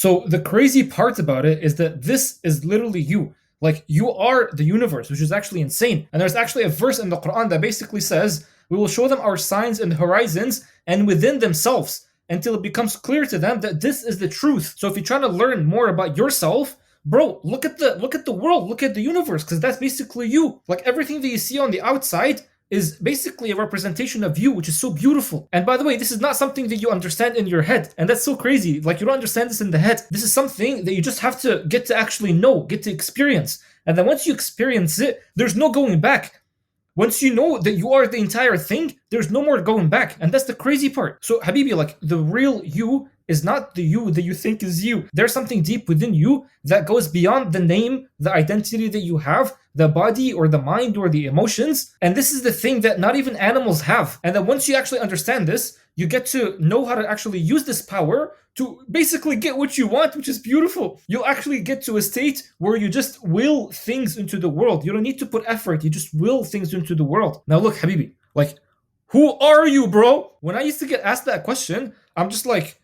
So the crazy part about it is that this is literally you. Like you are the universe, which is actually insane. And there's actually a verse in the Quran that basically says, "We will show them our signs in the horizons and within themselves until it becomes clear to them that this is the truth." So if you're trying to learn more about yourself, bro, look at the world, look at the universe, because that's basically you. Like everything that you see on the outside is basically a representation of you, which is so beautiful. And by the way, this is not something that you understand in your head. And that's so crazy. Like, you don't understand this in the head. This is something that you just have to get to actually know, get to experience. And then once you experience it, there's no going back. Once you know that you are the entire thing, there's no more going back. And that's the crazy part. So, Habibi, like, the real you is not the you that you think is you. There's something deep within you that goes beyond the name, the identity that you have, the body or the mind or the emotions. And this is the thing that not even animals have. And then once you actually understand this, you get to know how to actually use this power to basically get what you want, which is beautiful. You'll actually get to a state where you just will things into the world. You don't need to put effort, you just will things into the world. Now look, Habibi, like, who are you, bro? When I used to get asked that question, I'm just like,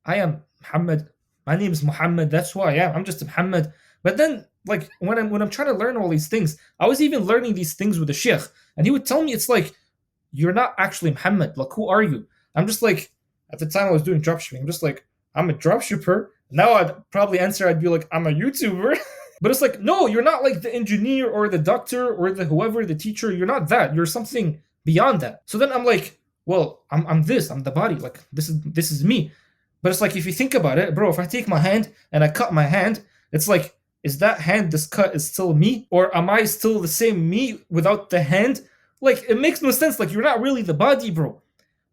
I am Muhammad. My name is Muhammad. That's who I am. I'm just Muhammad. But then, like, when I'm trying to learn all these things, I was even learning these things with the sheikh, and he would tell me, it's like, you're not actually Muhammad. Like, who are you? I'm just like, at the time I was doing dropshipping, I'm just like, I'm a dropshipper. Now I'd probably answer, I'd be like, I'm a YouTuber. But it's like, no, you're not like the engineer or the doctor or the whoever, the teacher. You're not that. You're something beyond that. So then I'm like, well, I'm this. I'm the body. Like, this is me. But it's like, if you think about it, bro, if I take my hand and I cut my hand, it's like, is that hand this cut is still me? Or am I still the same me without the hand? Like, it makes no sense. Like, you're not really the body, bro.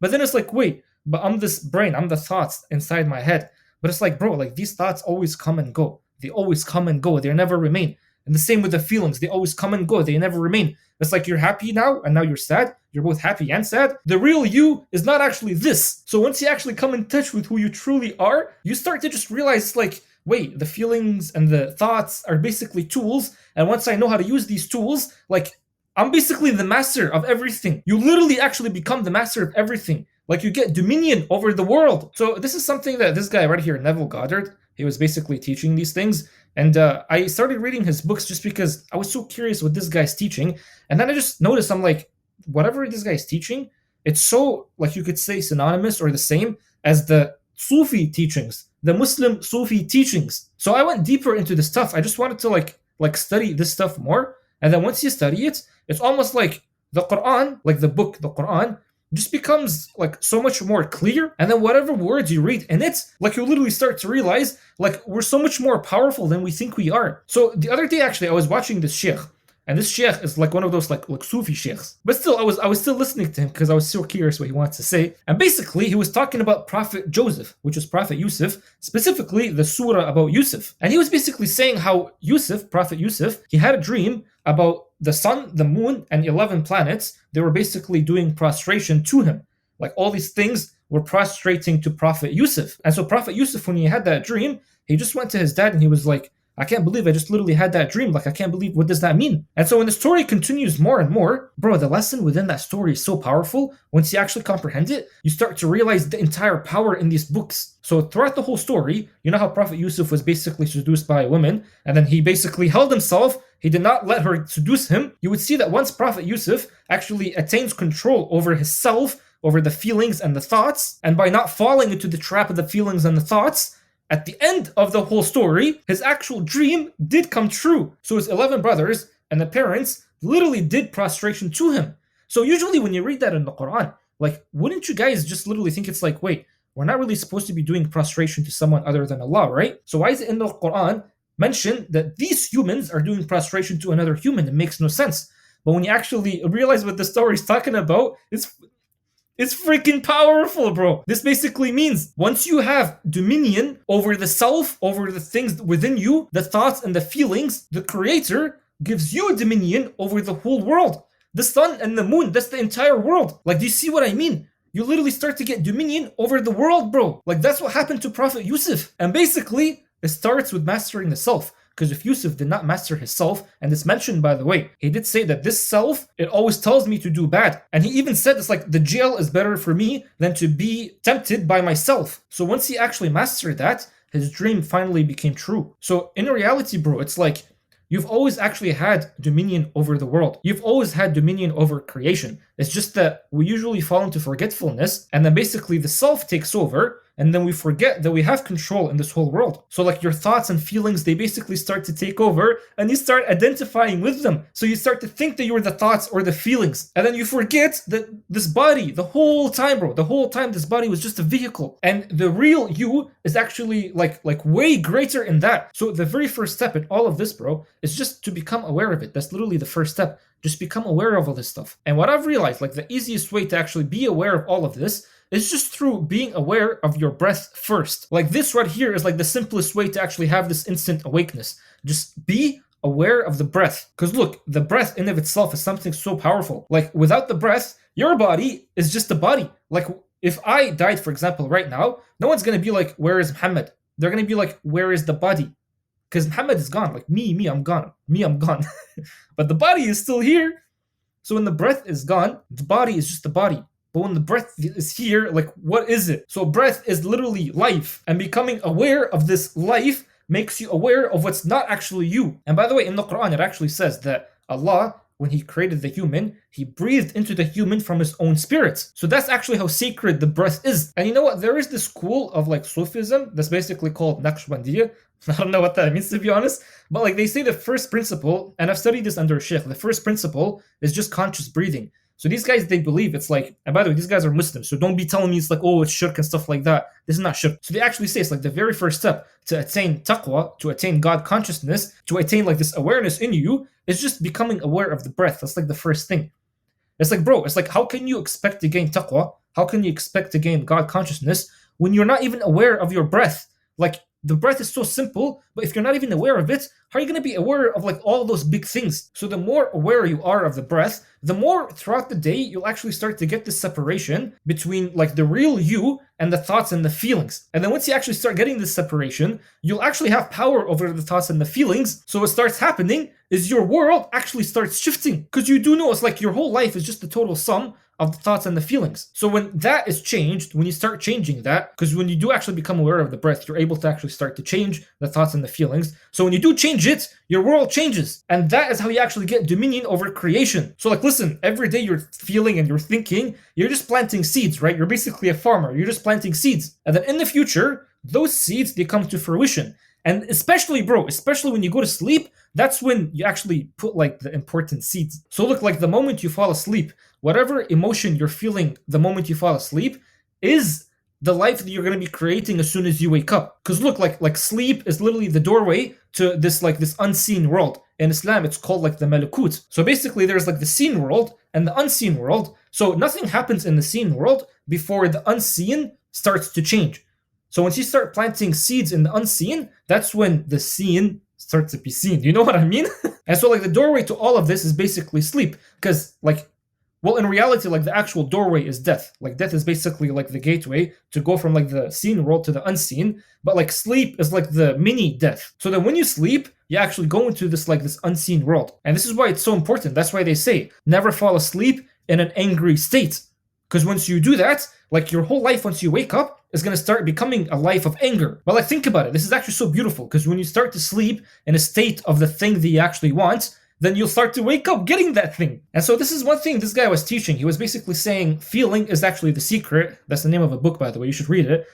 But then it's like, wait, but I'm this brain. I'm the thoughts inside my head. But it's like, bro, like, these thoughts always come and go. They always come and go. They never remain. And the same with the feelings. They always come and go. They never remain. It's like you're happy now and now you're sad. You're both happy and sad. The real you is not actually this. So once you actually come in touch with who you truly are, you start to just realize, like, wait, the feelings and the thoughts are basically tools. And once I know how to use these tools, like, I'm basically the master of everything. You literally actually become the master of everything. Like, you get dominion over the world. So this is something that this guy right here, Neville Goddard, he was basically teaching these things. And I started reading his books just because I was so curious what this guy's teaching. And then I just noticed, I'm like, whatever this guy's teaching, it's so, like, you could say synonymous or the same as the Sufi teachings, the Muslim Sufi teachings. So I went deeper into this stuff. I just wanted to like study this stuff more. And then once you study it, it's almost like the Quran, like the book, the Quran, just becomes like so much more clear. And then whatever words you read in it, like, you literally start to realize, like, we're so much more powerful than we think we are. So the other day, actually, I was watching this sheikh. And this sheikh is like one of those like Sufi sheikhs. But still, I was still listening to him because I was so curious what he wanted to say. And basically, he was talking about Prophet Joseph, which is Prophet Yusuf, specifically the surah about Yusuf. And he was basically saying how Yusuf, Prophet Yusuf, he had a dream about the sun, the moon, and 11 planets. They were basically doing prostration to him. Like, all these things were prostrating to Prophet Yusuf. And so Prophet Yusuf, when he had that dream, he just went to his dad and he was like, I can't believe I just literally had that dream. Like, I can't believe, what does that mean? And so when the story continues more and more, bro, the lesson within that story is so powerful. Once you actually comprehend it, you start to realize the entire power in these books. So throughout the whole story, you know how Prophet Yusuf was basically seduced by a woman, and then he basically held himself. He did not let her seduce him. You would see that once Prophet Yusuf actually attains control over his self, over the feelings and the thoughts, and by not falling into the trap of the feelings and the thoughts, at the end of the whole story, his actual dream did come true. So his 11 brothers and the parents literally did prostration to him. So usually when you read that in the Quran, like, wouldn't you guys just literally think it's like, wait, we're not really supposed to be doing prostration to someone other than Allah, right? So why is it in the Quran mentioned that these humans are doing prostration to another human? It makes no sense. But when you actually realize what the story is talking about, it's freaking powerful, bro. This basically means once you have dominion over the self, over the things within you, the thoughts and the feelings, the Creator gives you dominion over the whole world. The sun and the moon, that's the entire world. Like, do you see what I mean? You literally start to get dominion over the world, bro. Like, that's what happened to Prophet Yusuf. And basically, it starts with mastering the self. Because if Yusuf did not master his self, and it's mentioned, by the way, he did say that this self, it always tells me to do bad. And he even said it's like, the jail is better for me than to be tempted by myself. So once he actually mastered that, his dream finally became true. So in reality, bro, it's like you've always actually had dominion over the world. You've always had dominion over creation. It's just that we usually fall into forgetfulness, and then basically the self takes over, and then we forget that we have control in this whole world. So like your thoughts and feelings, they basically start to take over, and you start identifying with them. So you start to think that you're the thoughts or the feelings, and then you forget that this body, the whole time, bro, the whole time this body was just a vehicle, and the real you is actually like way greater in that. So the very first step in all of this, bro, is just to become aware of it. That's literally the first step. Just become aware of all this stuff. And what I've realized, like the easiest way to actually be aware of all of this is just through being aware of your breath first. Like this right here is like the simplest way to actually have this instant awakeness. Just be aware of the breath. Because look, the breath in of itself is something so powerful. Like without the breath, your body is just a body. Like if I died, for example, right now, no one's gonna be like, where is Muhammad? They're gonna be like, where is the body? Because Muhammad is gone. Like me, I'm gone. Me, I'm gone. But the body is still here. So when the breath is gone, the body is just the body. But when the breath is here, like what is it? So breath is literally life. And becoming aware of this life makes you aware of what's not actually you. And by the way, in the Quran, it actually says that Allah, when he created the human, he breathed into the human from his own spirit. So that's actually how sacred the breath is. And you know what? There is this school of like Sufism that's basically called Naqshbandiyya. I don't know what that means, to be honest. But like they say the first principle, and I've studied this under Sheikh, the first principle is just conscious breathing. So these guys, they believe it's like, and by the way, these guys are Muslims, so don't be telling me it's like, oh, it's shirk and stuff like that. This is not shirk. So they actually say it's like the very first step to attain taqwa, to attain God consciousness, to attain like this awareness in you, is just becoming aware of the breath. That's like the first thing. It's like, bro, it's like, how can you expect to gain taqwa? How can you expect to gain God consciousness when you're not even aware of your breath? Like, the breath is so simple, but if you're not even aware of it, how are you going to be aware of like all those big things? So the more aware you are of the breath, the more throughout the day you'll actually start to get this separation between like the real you and the thoughts and the feelings. And then once you actually start getting this separation, you'll actually have power over the thoughts and the feelings. So what starts happening is your world actually starts shifting, because you do know it's like your whole life is just the total sum of the thoughts and the feelings. So when that is changed, when you start changing that, because when you do actually become aware of the breath, you're able to actually start to change the thoughts and the feelings. So when you do change it, your world changes. And that is how you actually get dominion over creation. So like, listen, every day you're feeling and you're thinking, you're just planting seeds, right? You're basically a farmer. You're just planting seeds. And then in the future, those seeds, they come to fruition. And especially, bro, especially when you go to sleep, that's when you actually put like the important seeds. So look, like the moment you fall asleep, whatever emotion you're feeling the moment you fall asleep is the life that you're going to be creating as soon as you wake up. Because look, like sleep is literally the doorway to this like this unseen world. In Islam, it's called like the malakut. So basically there's like the seen world and the unseen world. So nothing happens in the seen world before the unseen starts to change. So once you start planting seeds in the unseen, that's when the seen starts to be seen. You know what I mean? And so like the doorway to all of this is basically sleep. Because like, well, in reality, like the actual doorway is death. Like death is basically like the gateway to go from like the seen world to the unseen. But like sleep is like the mini death. So then when you sleep, you actually go into this like this unseen world. And this is why it's so important. That's why they say never fall asleep in an angry state. Because once you do that, like your whole life once you wake up is going to start becoming a life of anger. But like think about it. This is actually so beautiful, because when you start to sleep in a state of the thing that you actually want, then you'll start to wake up getting that thing. And so this is one thing this guy was teaching. He was basically saying feeling is actually the secret. That's the name of a book, by the way. You should read it.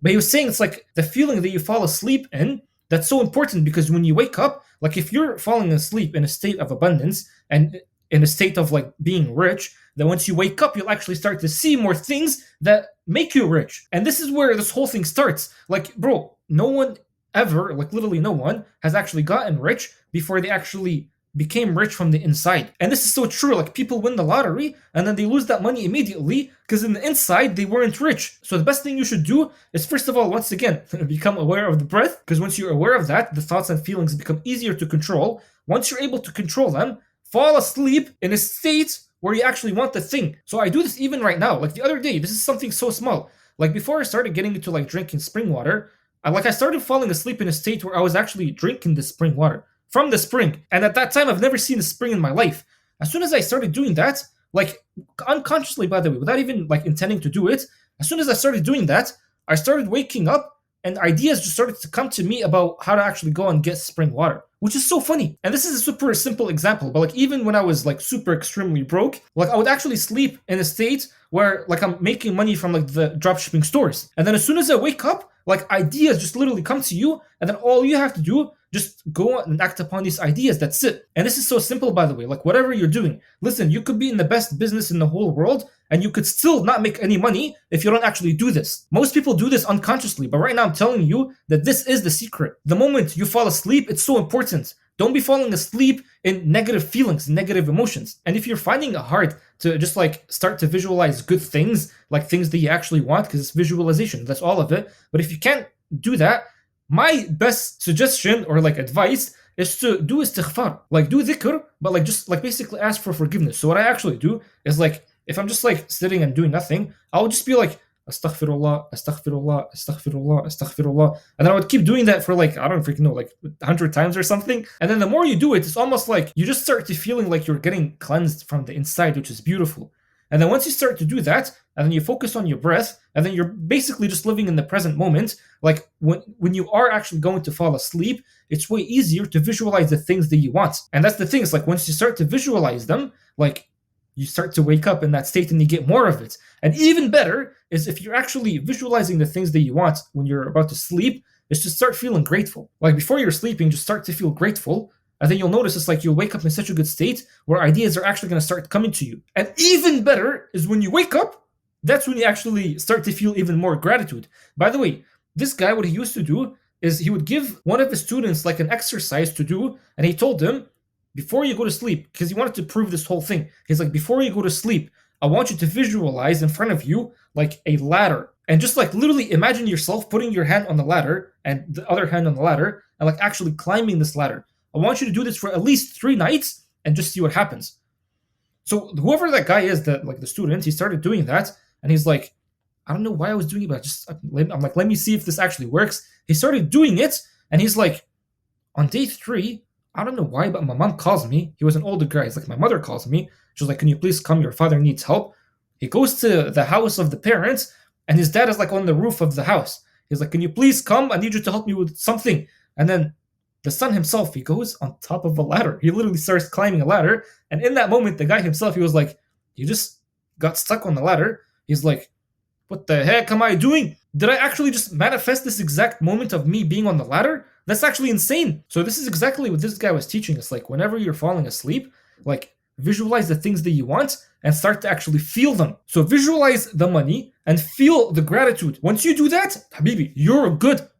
But he was saying it's like the feeling that you fall asleep in, that's so important, because when you wake up, like if you're falling asleep in a state of abundance and in a state of like being rich, then once you wake up, you'll actually start to see more things that make you rich. And this is where this whole thing starts. Like, bro, no one ever, like literally no one, has actually gotten rich before they actually became rich from the inside. And this is so true. Like people win the lottery and then they lose that money immediately because in the inside they weren't rich. So the best thing you should do is, first of all, once again, become aware of the breath, because once you're aware of that, the thoughts and feelings become easier to control. Once you're able to control them, fall asleep in a state where you actually want the thing. So I do this even right now. Like the other day, this is something so small. Like before I started getting into like drinking spring water, I started falling asleep in a state where I was actually drinking the spring water from the spring. And at that time, I've never seen a spring in my life. As soon as I started doing that, like unconsciously, by the way, without even like intending to do it, as soon as I started doing that, I started waking up and ideas just started to come to me about how to actually go and get spring water, which is so funny. And this is a super simple example, but like even when I was like super extremely broke, like I would actually sleep in a state where like I'm making money from like the dropshipping stores. And then as soon as I wake up, like ideas just literally come to you, and then all you have to do just go and act upon these ideas. That's it. And this is so simple, by the way. Like whatever you're doing, listen, you could be in the best business in the whole world, and you could still not make any money if you don't actually do this. Most people do this unconsciously, but right now I'm telling you that this is the secret. The moment you fall asleep, it's so important. Don't be falling asleep in negative feelings, negative emotions. And if you're finding it hard to just like start to visualize good things, like things that you actually want, because it's visualization, that's all of it. But if you can't do that, my best suggestion or like advice is to do istighfar, like do dhikr, but like just like basically ask for forgiveness. So what I actually do is like if I'm just like sitting and doing nothing, I'll just be like astaghfirullah, astaghfirullah, astaghfirullah, astaghfirullah, and then I would keep doing that for like I don't freaking know, like 100 times or something. And then the more you do it, it's almost like you just start to feeling like you're getting cleansed from the inside, which is beautiful. And then once you start to do that, and then you focus on your breath, and then you're basically just living in the present moment, like when you are actually going to fall asleep, it's way easier to visualize the things that you want. And that's the thing, it's like once you start to visualize them, like you start to wake up in that state and you get more of it. And even better is if you're actually visualizing the things that you want when you're about to sleep, is to start feeling grateful. Like before you're sleeping, just start to feel grateful. And then you'll notice it's like you'll wake up in such a good state where ideas are actually going to start coming to you. And even better is when you wake up, that's when you actually start to feel even more gratitude. By the way, this guy, what he used to do is he would give one of his students like an exercise to do, and he told him, before you go to sleep, because he wanted to prove this whole thing, he's like, before you go to sleep, I want you to visualize in front of you like a ladder. And just like literally imagine yourself putting your hand on the ladder and the other hand on the ladder and like actually climbing this ladder. I want you to do this for at least 3 nights and just see what happens. So whoever that guy is, that like the student, he started doing that, and he's like, I don't know why I was doing it, but I'm like, let me see if this actually works. He started doing it, and he's like, on day 3, I don't know why, but my mom calls me. He was an older guy. He's like, my mother calls me. She's like, can you please come? Your father needs help. He goes to the house of the parents, and his dad is like on the roof of the house. He's like, can you please come? I need you to help me with something. And then the son himself, he goes on top of a ladder. He literally starts climbing a ladder. And in that moment, the guy himself, he was like, you just got stuck on the ladder. He's like, what the heck am I doing? Did I actually just manifest this exact moment of me being on the ladder? That's actually insane. So this is exactly what this guy was teaching us. Like whenever you're falling asleep, like visualize the things that you want and start to actually feel them. So visualize the money and feel the gratitude. Once you do that, Habibi, you're good.